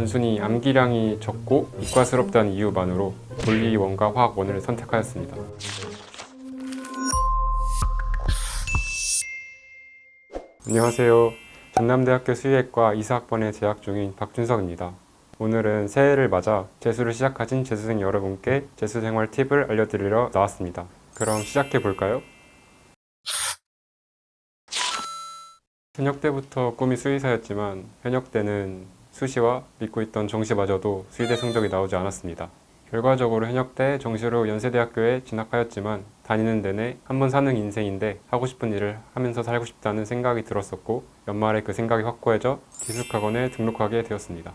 단순히 암기량이 적고 이과스럽다는 이유만으로 물리원과 화학원을 선택하였습니다. 안녕하세요. 전남대학교 수의학과 2사학번에 재학 중인 박준석입니다. 오늘은 새해를 맞아 재수를 시작하신 재수생 여러분께 재수생활 팁을 알려드리러 나왔습니다. 그럼 시작해볼까요? 현역 때부터 꿈이 수의사였지만 현역 때는 수시와 믿고 있던 정시마저도 수의대 성적이 나오지 않았습니다. 결과적으로 현역 때 정시로 연세대학교에 진학하였지만 다니는 내내 한 번 사는 인생인데 하고 싶은 일을 하면서 살고 싶다는 생각이 들었었고 연말에 그 생각이 확고해져 기숙학원에 등록하게 되었습니다.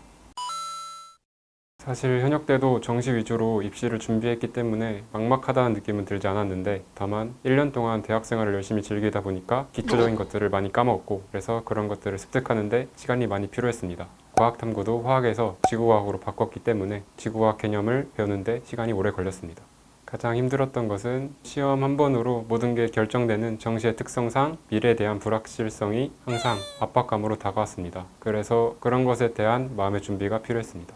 사실 현역 때도 정시 위주로 입시를 준비했기 때문에 막막하다는 느낌은 들지 않았는데 다만 1년 동안 대학생활을 열심히 즐기다 보니까 기초적인 것들을 많이 까먹었고 그래서 그런 것들을 습득하는데 시간이 많이 필요했습니다. 과학탐구도 화학에서 지구과학으로 바꿨기 때문에 지구과학 개념을 배우는데 시간이 오래 걸렸습니다. 가장 힘들었던 것은 시험 한 번으로 모든 게 결정되는 정시의 특성상 미래에 대한 불확실성이 항상 압박감으로 다가왔습니다. 그래서 그런 것에 대한 마음의 준비가 필요했습니다.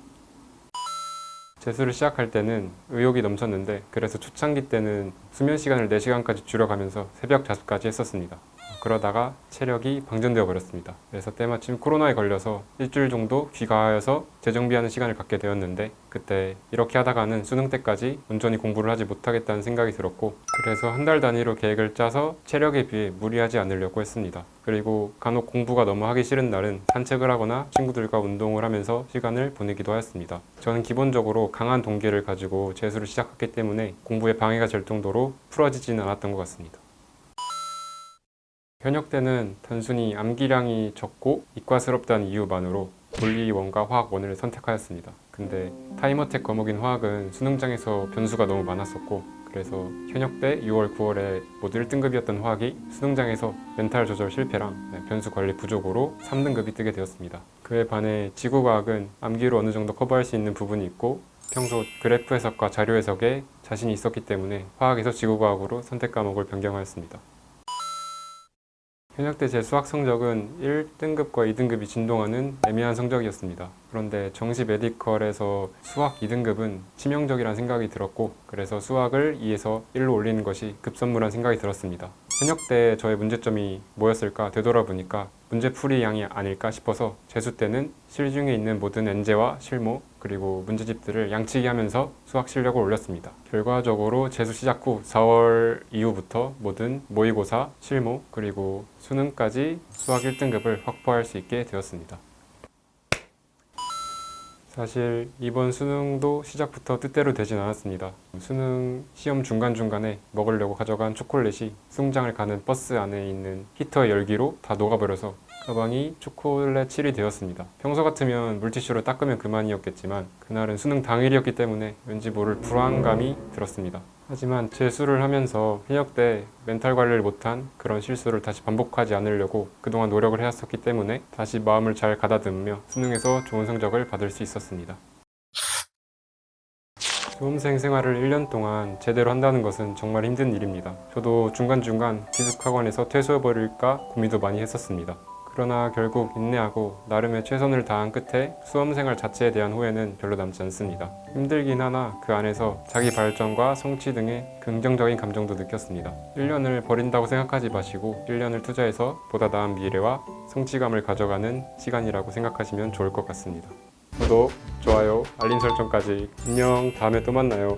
재수를 시작할 때는 의욕이 넘쳤는데 그래서 초창기 때는 수면 시간을 4시간까지 줄여가면서 새벽 자습까지 했었습니다. 그러다가 체력이 방전되어 버렸습니다. 그래서 때마침 코로나에 걸려서 일주일 정도 귀가하여서 재정비하는 시간을 갖게 되었는데 그때 이렇게 하다가는 수능 때까지 온전히 공부를 하지 못하겠다는 생각이 들었고 그래서 한 달 단위로 계획을 짜서 체력에 비해 무리하지 않으려고 했습니다. 그리고 간혹 공부가 너무 하기 싫은 날은 산책을 하거나 친구들과 운동을 하면서 시간을 보내기도 하였습니다. 저는 기본적으로 강한 동기를 가지고 재수를 시작했기 때문에 공부에 방해가 될 정도로 풀어지지는 않았던 것 같습니다. 현역 때는 단순히 암기량이 적고 이과스럽다는 이유만으로 물리원과 화학원을 선택하였습니다. 근데 타임어택 과목인 화학은 수능장에서 변수가 너무 많았었고 그래서 현역 때 6월, 9월에 모두 1등급이었던 화학이 수능장에서 멘탈 조절 실패랑 변수 관리 부족으로 3등급이 뜨게 되었습니다. 그에 반해 지구과학은 암기로 어느 정도 커버할 수 있는 부분이 있고 평소 그래프 해석과 자료 해석에 자신이 있었기 때문에 화학에서 지구과학으로 선택 과목을 변경하였습니다. 현역 때 제 수학 성적은 1등급과 2등급이 진동하는 애매한 성적이었습니다. 그런데 정시 메디컬에서 수학 2등급은 치명적이라는 생각이 들었고 그래서 수학을 2에서 1로 올리는 것이 급선무란 생각이 들었습니다. 현역 때 저의 문제점이 뭐였을까 되돌아보니까 문제풀이 양이 아닐까 싶어서 재수 때는 실중에 있는 모든 엔제와 실무 그리고 문제집들을 양치기 하면서 수학 실력을 올렸습니다. 결과적으로 재수 시작 후 4월 이후부터 모든 모의고사, 실무 그리고 수능까지 수학 1등급을 확보할 수 있게 되었습니다. 사실 이번 수능도 시작부터 뜻대로 되진 않았습니다. 수능 시험 중간중간에 먹으려고 가져간 초콜릿이 수능장을 가는 버스 안에 있는 히터의 열기로 다 녹아버려서 가방이 초콜릿 칠이 되었습니다. 평소 같으면 물티슈로 닦으면 그만이었겠지만 그날은 수능 당일이었기 때문에 왠지 모를 불안감이 들었습니다. 하지만 재수를 하면서 현역 때 멘탈 관리를 못한 그런 실수를 다시 반복하지 않으려고 그동안 노력을 해왔었기 때문에 다시 마음을 잘 가다듬으며 수능에서 좋은 성적을 받을 수 있었습니다. 수험생 생활을 1년 동안 제대로 한다는 것은 정말 힘든 일입니다. 저도 중간중간 기숙학원에서 퇴소해버릴까 고민도 많이 했었습니다. 그러나 결국 인내하고 나름의 최선을 다한 끝에 수험생활 자체에 대한 후회는 별로 남지 않습니다. 힘들긴 하나 그 안에서 자기 발전과 성취 등의 긍정적인 감정도 느꼈습니다. 1년을 버린다고 생각하지 마시고 1년을 투자해서 보다 나은 미래와 성취감을 가져가는 시간이라고 생각하시면 좋을 것 같습니다. 구독, 좋아요, 알림 설정까지. 안녕, 다음에 또 만나요.